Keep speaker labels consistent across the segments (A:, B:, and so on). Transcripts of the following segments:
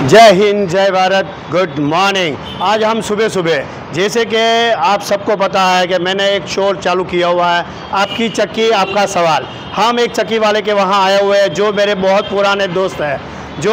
A: जय हिंद, जय Bharat, good morning. आज हम सुबह सुबह, जैसे कि आप सबको पता है कि मैंने एक शो चालू किया हुआ है, आपकी चक्की आपका सवाल। हम एक चक्की वाले के वहाँ आए हुए हैं जो मेरे बहुत पुराने दोस्त हैं, जो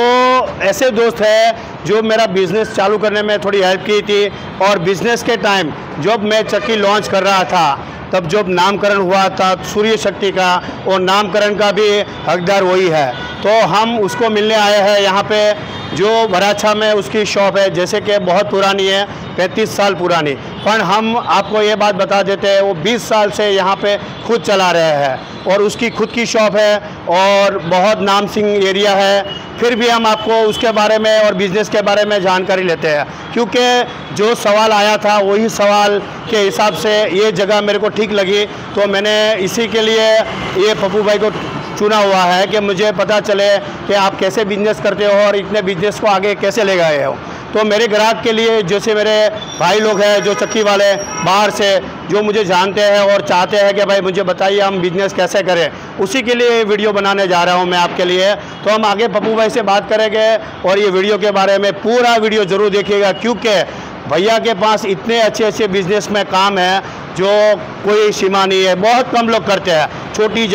A: ऐसे दोस्त हैं जो मेरा बिज़नेस चालू करने में थोड़ी हेल्प की थी। और बिज़नेस के टाइम जब मैं चक्की लॉन्च कर रहा था, तब जब नामकरण हुआ था सूर्य शक्ति का, और नामकरण का भी हकदार वही है। तो हम उसको मिलने आए हैं यहाँ पे, जो भराछा में उसकी शॉप है, जैसे कि बहुत पुरानी है, 35 साल पुरानी। पर हम आपको ये बात बता देते हैं, वो 20 साल से यहाँ पे खुद चला रहे हैं और उसकी खुद की शॉप है और बहुत नामसिंग एरिया है। फिर भी हम आपको उसके बारे में और बिज़नेस के बारे में जानकारी लेते हैं, क्योंकि जो सवाल आया था वही सवाल के हिसाब से ये जगह मेरे को ठीक लगी। तो मैंने इसी के लिए ये पप्पू भाई को चुना हुआ है कि मुझे पता चले कि आप कैसे बिजनेस करते हो और इतने बिजनेस को आगे कैसे ले गए हो। तो मेरे ग्राहक के लिए, जैसे मेरे भाई लोग हैं जो चक्की वाले बाहर से, जो मुझे जानते हैं और चाहते हैं कि भाई मुझे बताइए हम बिज़नेस कैसे करें, उसी के लिए वीडियो बनाने जा रहा हूं मैं आपके लिए। तो हम आगे पप्पू भाई से बात करेंगे और ये वीडियो के बारे में पूरा वीडियो ज़रूर देखिएगा, क्योंकि भैया के पास इतने अच्छे अच्छे बिज़नेस में काम है जो कोई सीमा नहीं है। बहुत कम लोग करते हैं, छोटी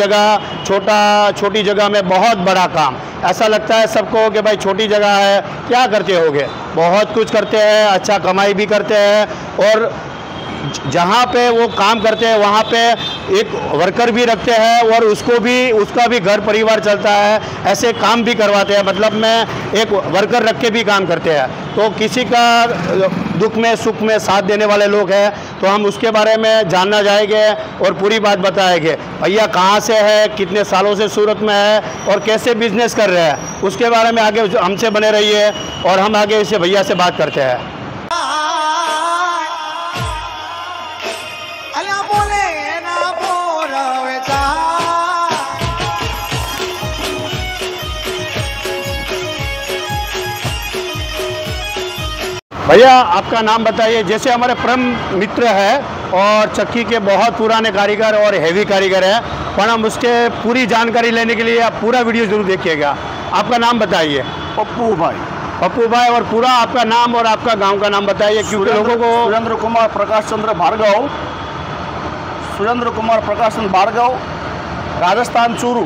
A: जगह में बहुत बड़ा काम। ऐसा लगता है सबको कि भाई छोटी जगह है, क्या करते होगे, बहुत कुछ करते हैं, अच्छा कमाई भी करते हैं। और जहाँ पे वो काम करते हैं वहाँ पे एक वर्कर भी रखते हैं और उसका भी घर परिवार चलता है, ऐसे काम भी करवाते हैं। मतलब में एक वर्कर रख के भी काम करते हैं। तो किसी का दुख में सुख में साथ देने वाले लोग हैं, तो हम उसके बारे में जानना जाएंगे और पूरी बात बताएंगे। भैया कहाँ से है, कितने सालों से सूरत में है और कैसे बिजनेस कर रहे हैं, उसके बारे में आगे हमसे बने रहिए और हम आगे इसे भैया से बात करते हैं। भैया आपका नाम बताइए। जैसे हमारे परम मित्र है और चक्की के बहुत पुराने कारीगर और हैवी कारीगर हैं, पर हम उसके पूरी जानकारी लेने के लिए आप पूरा वीडियो जरूर देखिएगा। आपका नाम बताइए।
B: पप्पू भाई
A: और पूरा आपका नाम और आपका गांव का नाम बताइए, क्योंकि लोगों को।
B: सुरेंद्र कुमार प्रकाश चंद्र भार्गव, राजस्थान चूरू।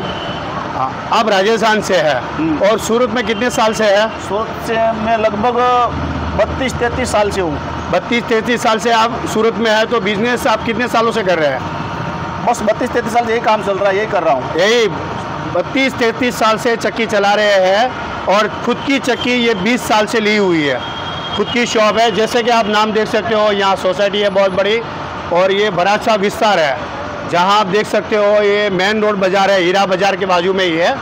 A: हाँ, आप राजस्थान से है और सूरत में कितने साल से है?
B: सूरत से मैं लगभग 32-33 साल से हूँ।
A: 32-33 साल से आप सूरत में है। तो बिजनेस आप कितने सालों से कर रहे हैं?
B: बस 32-33 साल से यही काम चल रहा है, यही कर रहा हूँ।
A: यही 32-33 साल से चक्की चला रहे हैं और खुद की चक्की ये 20 साल से ली हुई है, खुद की शॉप है। जैसे कि आप नाम देख सकते हो, यहाँ सोसाइटी है बहुत बड़ी और ये भराछा विस्तार है, जहाँ आप देख सकते हो ये मेन रोड बाज़ार है, हीरा बाज़ार के बाजू में ही है।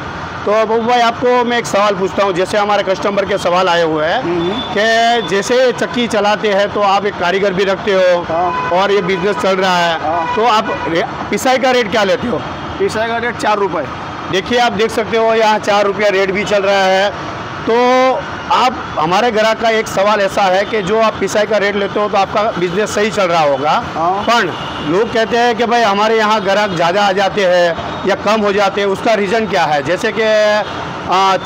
A: तो बाबू भाई आपको मैं एक सवाल पूछता हूँ, जैसे हमारे कस्टमर के सवाल आए हुए हैं कि जैसे चक्की चलाते हैं तो आप एक कारीगर भी रखते हो और ये बिजनेस चल रहा है, तो आप पिसाई का रेट क्या लेते हो?
B: पिसाई का रेट 4 रुपये।
A: देखिए आप देख सकते हो यहाँ 4 रुपया रेट भी चल रहा है। तो आप, हमारे ग्राहक का एक सवाल ऐसा है कि जो आप पिसाई का रेट लेते हो तो आपका बिजनेस सही चल रहा होगा, पर लोग कहते हैं कि भाई हमारे यहाँ ग्राहक ज़्यादा आ जाते हैं या कम हो जाते हैं, उसका रीज़न क्या है? जैसे कि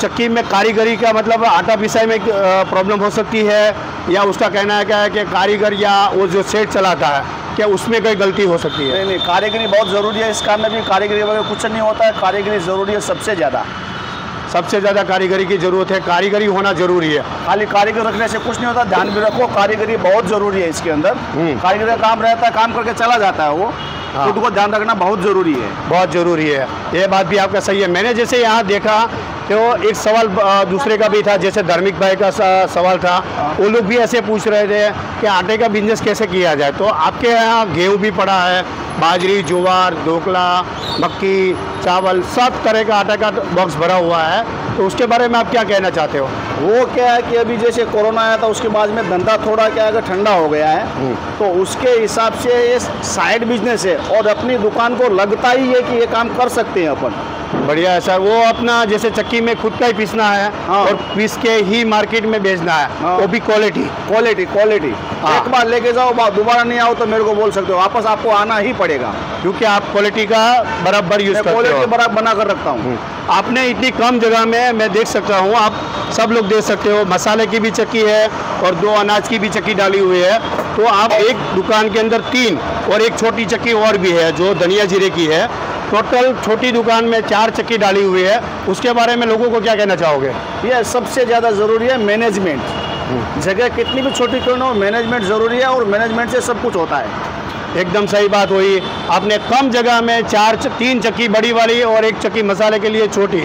A: चक्की में कारीगरी का, मतलब आटा पिसाई में प्रॉब्लम हो सकती है, या उसका कहना है क्या है कि कारीगर या वो जो सेट चलाता है, क्या उसमें कोई गलती हो सकती है?
B: नहीं, कारीगरी बहुत ज़रूरी है इस काम में भी। कारीगरी वगैरह कुछ नहीं होता है, कारीगरी ज़रूरी है सबसे ज़्यादा कारीगरी की ज़रूरत है, कारीगरी होना ज़रूरी है। खाली कारीगर रखने से कुछ नहीं होता, ध्यान भी रखो, कारीगरी बहुत ज़रूरी है इसके अंदर। कारीगर का काम रहता है, काम करके चला जाता है वो, खुद को ध्यान रखना बहुत ज़रूरी है,
A: बहुत ज़रूरी है। ये बात भी आपका सही है। मैंने जैसे यहाँ देखा तो एक सवाल दूसरे का भी था, जैसे धार्मिक भाई का सवाल था, वो लोग भी ऐसे पूछ रहे थे कि आटे का बिजनेस कैसे किया जाए। तो आपके यहाँ गेहूँ भी पड़ा है, बाजरी, ज्वार, ढोकला, मक्की, चावल, सब तरह का आटा का बॉक्स भरा हुआ है, तो उसके बारे में आप क्या कहना चाहते हो?
B: वो क्या है कि अभी जैसे कोरोना आया था उसके बाद में धंधा थोड़ा क्या है ठंडा हो गया है, तो उसके हिसाब से ये साइड बिजनेस है और अपनी दुकान को लगता ही है कि ये काम कर सकते हैं अपन।
A: बढ़िया है सर। वो अपना जैसे चक्की में खुद का ही पीसना है
B: हाँ।
A: और पीस के ही मार्केट में बेचना है,
B: हाँ।
A: वो भी क्वालिटी।
B: क्वालिटी
A: हाँ।
B: एक बार लेके जाओ, दोबारा नहीं आओ तो मेरे को बोल सकते हो, वापस आपको आना ही पड़ेगा,
A: क्योंकि आप क्वालिटी का बराबर यूज़ करते
B: क्वालिटी
A: हो।
B: बराबर बना कर रखता हूँ।
A: आपने इतनी कम जगह में मैं देख सकता हूँ, आप सब लोग देख सकते हो, मसाले की भी चक्की है और 2 अनाज की भी चक्की डाली हुई है। तो आप एक दुकान के अंदर 3 और एक छोटी चक्की और भी है जो धनिया जीरे की है। टोटल छोटी दुकान में 4 चक्की डाली हुई है। उसके बारे में लोगों को क्या कहना चाहोगे?
B: ये सबसे ज़्यादा ज़रूरी है मैनेजमेंट। जगह कितनी भी छोटी क्यों ना हो, मैनेजमेंट ज़रूरी है और मैनेजमेंट से सब कुछ होता है।
A: एकदम सही बात हुई। आपने कम जगह में 3 चक्की बड़ी वाली और 1 चक्की मसाले के लिए छोटी,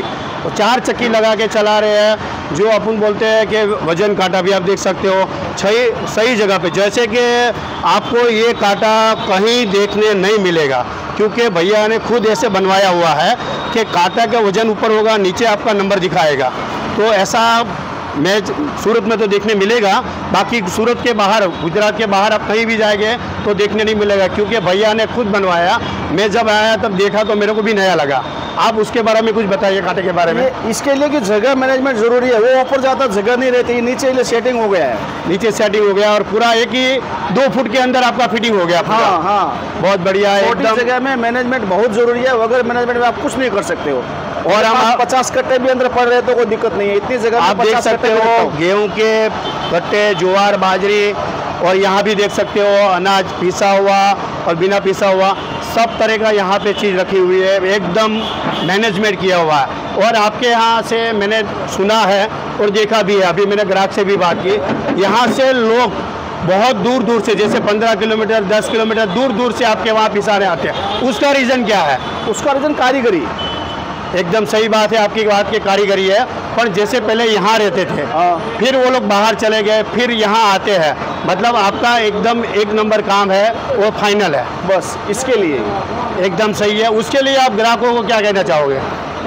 A: और 4 चक्की लगा के चला रहे हैं। जो अपन बोलते हैं कि वजन कांटा भी आप देख सकते हो सही जगह पे। जैसे कि आपको ये कांटा कहीं देखने नहीं मिलेगा, क्योंकि भैया ने खुद ऐसे बनवाया हुआ है कि कांटा का वजन ऊपर होगा, नीचे आपका नंबर दिखाएगा। तो ऐसा मैं सूरत में तो देखने मिलेगा, बाकी सूरत के बाहर, गुजरात के बाहर आप कहीं भी जाएंगे तो देखने नहीं मिलेगा, क्योंकि भैया ने खुद बनवाया। मैं जब आया तब देखा तो मेरे को भी नया लगा। आप उसके बारे में कुछ बताइए, कांटे के बारे में।
B: इसके लिए कि जगह मैनेजमेंट ज़रूरी है। वो ऊपर जाता जगह नहीं रहती, नीचे सेटिंग हो गया है,
A: नीचे सेटिंग हो गया और पूरा एक ही 2 फुट के अंदर आपका फिटिंग हो गया पूरा।
B: हाँ,
A: बहुत बढ़िया है।
B: छोटी
A: एकदम
B: जगह में मैनेजमेंट बहुत ज़रूरी है। बगैर मैनेजमेंट में आप कुछ नहीं कर सकते हो। और हम 50 कट्टे भी अंदर पड़ रहे तो कोई दिक्कत नहीं है। इतनी जगह
A: आप देख सकते हो गेहूं के कट्टे, ज्वार, बाजरी, और यहाँ भी देख सकते हो अनाज पीसा हुआ और बिना पीसा हुआ सब तरह का यहाँ पे चीज़ रखी हुई है। एकदम मैनेजमेंट किया हुआ है। और आपके यहाँ से मैंने सुना है और देखा भी है, अभी मैंने ग्राहक से भी बात की, यहाँ से लोग बहुत दूर दूर से, जैसे 15 किलोमीटर 10 किलोमीटर दूर दूर से आपके वहाँ पिसाने आते हैं। उसका रीज़न क्या है?
B: उसका रीज़न कारीगरी।
A: एकदम सही बात है, आपकी बात की कारीगरी है। पर जैसे पहले यहाँ रहते थे, फिर वो लोग बाहर चले गए, फिर यहाँ आते हैं, मतलब आपका एकदम 1 नंबर काम है, वो फाइनल है।
B: बस इसके लिए
A: एकदम सही है। उसके लिए आप ग्राहकों को क्या कहना चाहोगे?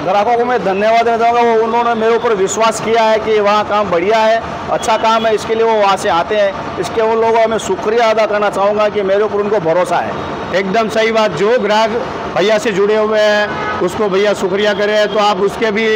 B: ग्राहकों को मैं धन्यवाद देना चाहूँगा। वो उन्होंने मेरे ऊपर विश्वास किया है कि वहाँ काम बढ़िया है, अच्छा काम है, इसके लिए वो वहाँ से आते हैं। इसके उन लोगों का मैं शुक्रिया अदा करना चाहूँगा कि मेरे ऊपर उनको भरोसा है।
A: एकदम सही बात। जो ग्राहक भैया से जुड़े हुए हैं उसको भैया शुक्रिया करें, तो आप उसके भी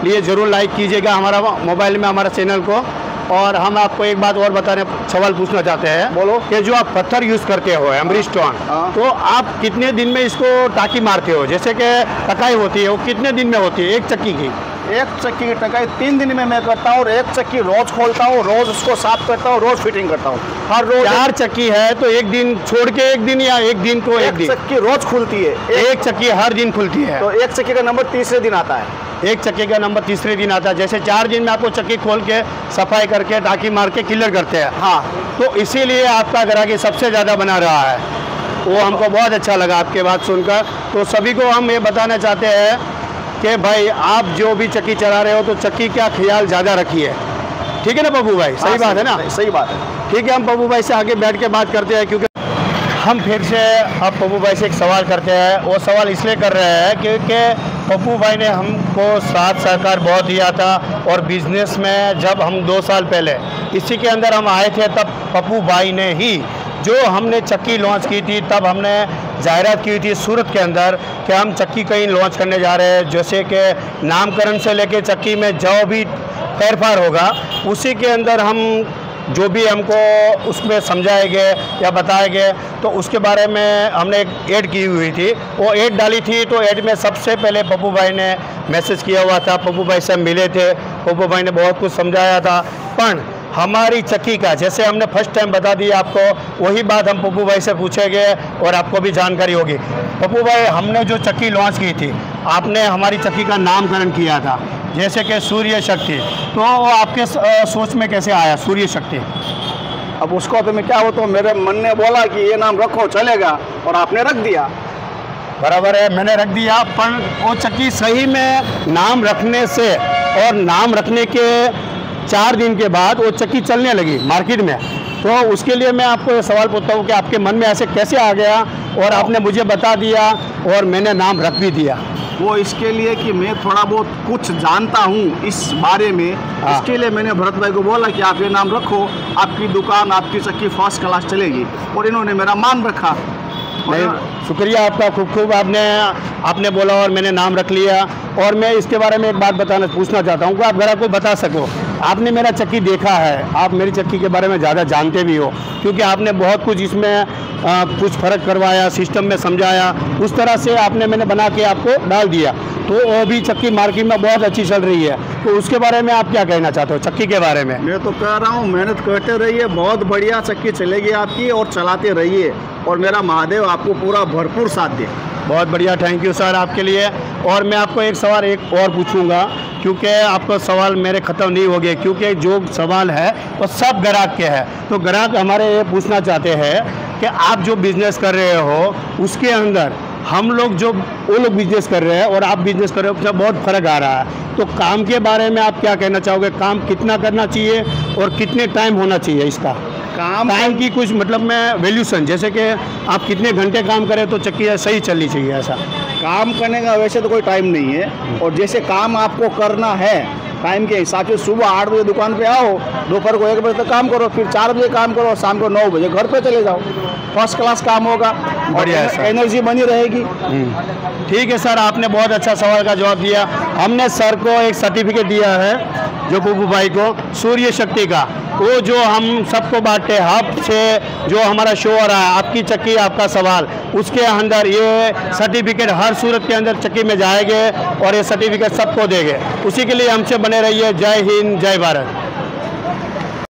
A: लिए ज़रूर लाइक कीजिएगा हमारा मोबाइल में हमारा चैनल को। और हम आपको एक बात और बताने सवाल पूछना चाहते हैं।
B: बोलो।
A: कि जो आप पत्थर यूज़ करते हो एमरी स्टोन, तो आप कितने दिन में इसको टाकी मारते हो? जैसे कि टकाई होती है वो कितने दिन में होती है एक चक्की की?
B: एक चक्की की टकाई 3 दिन में मैं करता हूँ और एक चक्की रोज़ खोलता हूँ, रोज़ उसको साफ करता हूँ, रोज़ फिटिंग करता हूँ। हर रोज़
A: 4 चक्की है तो एक दिन छोड़ के एक दिन, या एक दिन को एक दिन?
B: चक्की रोज़ खुलती है।
A: एक चक्की हर दिन खुलती है,
B: तो एक चक्की का नंबर तीसरे दिन आता है।
A: एक चक्की का नंबर तीसरे दिन आता है। जैसे 4 दिन में आपको चक्की खोल के सफाई करके टाकी मार के क्लियर करते हैं।
B: हाँ,
A: तो इसीलिए आपका ग्राहकी सबसे ज़्यादा बना रहा है। वो हमको बहुत अच्छा लगा आपके बात सुनकर। तो सभी को हम ये बताना चाहते हैं कि भाई आप जो भी चक्की चला रहे हो तो चक्की का ख्याल ज़्यादा रखिए। ठीक है ना पप्पू भाई? सही बात है ना?
B: सही बात है।
A: ठीक है, हम पप्पू भाई से आगे बैठ के बात करते हैं, क्योंकि हम फिर से अब पप्पू भाई से एक सवाल करते हैं। वो सवाल इसलिए कर रहे हैं क्योंकि पप्पू भाई ने हमको साथ सहकार बहुत दिया था, और बिज़नेस में जब हम 2 साल पहले इसी के अंदर हम आए थे, तब पप्पू भाई ने ही जो हमने चक्की लॉन्च की थी, तब हमने जाहिरात की थी सूरत के अंदर कि हम चक्की कहीं लॉन्च करने जा रहे हैं। जैसे कि नामकरण से लेके चक्की में जो भी फेरफार होगा उसी के अंदर हम जो भी हमको उसमें समझाएंगे या बताएंगे, तो उसके बारे में हमने एक ऐड की हुई थी। वो ऐड डाली थी, तो ऐड में सबसे पहले पप्पू भाई ने मैसेज किया हुआ था। पप्पू भाई से हम मिले थे, पप्पू भाई ने बहुत कुछ समझाया था। पर हमारी चक्की का जैसे हमने फर्स्ट टाइम बता दिया आपको, वही बात हम पप्पू भाई से पूछेंगे और आपको भी जानकारी होगी। पप्पू भाई, हमने जो चक्की लॉन्च की थी, आपने हमारी चक्की का नामकरण किया था जैसे कि सूर्य शक्ति, तो आपके सोच में कैसे आया सूर्य शक्ति?
B: अब उसको तो मैं क्या हो, तो मेरे मन ने बोला कि ये नाम रखो चलेगा, और आपने रख दिया।
A: बराबर है, मैंने रख दिया। पर वो चक्की सही में नाम रखने से और नाम रखने के 4 दिन के बाद वो चक्की चलने लगी मार्केट में। तो उसके लिए मैं आपको ये सवाल पूछता हूँ कि आपके मन में ऐसे कैसे आ गया और आपने मुझे बता दिया और मैंने नाम रख भी दिया?
B: वो इसके लिए कि मैं थोड़ा बहुत कुछ जानता हूँ इस बारे में। इसके लिए मैंने भरत भाई को बोला कि आप ये नाम रखो, आपकी दुकान, आपकी चक्की फर्स्ट क्लास चलेगी, और इन्होंने मेरा मान रखा।
A: नहीं, शुक्रिया आपका खूब खूब। आपने आपने बोला और मैंने नाम रख लिया। और मैं इसके बारे में एक बात पूछना चाहता हूँ कि आप ग्राहक को बता सको, आपने मेरा चक्की देखा है, आप मेरी चक्की के बारे में ज़्यादा जानते भी हो, क्योंकि आपने बहुत कुछ इसमें कुछ फ़र्क करवाया, सिस्टम में समझाया, उस तरह से आपने मैंने बना के आपको डाल दिया। तो वो भी चक्की मार्केट में बहुत अच्छी चल रही है, तो उसके बारे में आप क्या कहना चाहते हो चक्की के बारे में?
B: मैं तो कह रहा हूँ मेहनत करते रहिए, बहुत बढ़िया चक्की चलेगी आपकी, और चलाते रहिए, और मेरा महादेव आपको पूरा भरपूर साथ दे।
A: बहुत बढ़िया, थैंक यू सर आपके लिए। और मैं आपको एक सवाल एक और पूछूंगा, क्योंकि आपका सवाल मेरे ख़त्म नहीं हो गए, क्योंकि जो सवाल है वो सब ग्राहक के हैं। तो ग्राहक हमारे ये पूछना चाहते हैं कि आप जो बिज़नेस कर रहे हो उसके अंदर हम लोग जो वो लोग बिजनेस कर रहे हैं और आप बिजनेस कर रहे हो उसमें बहुत फ़र्क आ रहा है। तो काम के बारे में आप क्या कहना चाहोगे? काम कितना करना चाहिए और कितने टाइम होना चाहिए इसका? टाइम की कुछ मतलब में वैल्यूशन, जैसे कि आप कितने घंटे काम करें तो चक्की सही चलनी चाहिए, ऐसा?
B: काम करने का वैसे तो कोई टाइम नहीं है, और जैसे काम आपको करना है टाइम के हिसाब से सुबह 8 बजे दुकान पे आओ, दोपहर को 1 बजे तक काम करो, फिर 4 बजे काम करो, शाम को 9 बजे घर पे चले जाओ। फर्स्ट क्लास काम होगा,
A: बढ़िया है,
B: एनर्जी बनी रहेगी।
A: ठीक है सर, आपने बहुत अच्छा सवाल का जवाब दिया। हमने सर को एक सर्टिफिकेट दिया है, जो बुबू भाई को, सूर्य शक्ति का, वो जो हम सबको बांटे हब से जो हमारा शो हो रहा है, आपकी चक्की आपका सवाल, उसके अंदर ये सर्टिफिकेट हर सूरत के अंदर चक्की में जाएंगे और ये सर्टिफिकेट सबको देंगे। उसी के लिए हमसे बने रहिए। जय हिंद, जय भारत।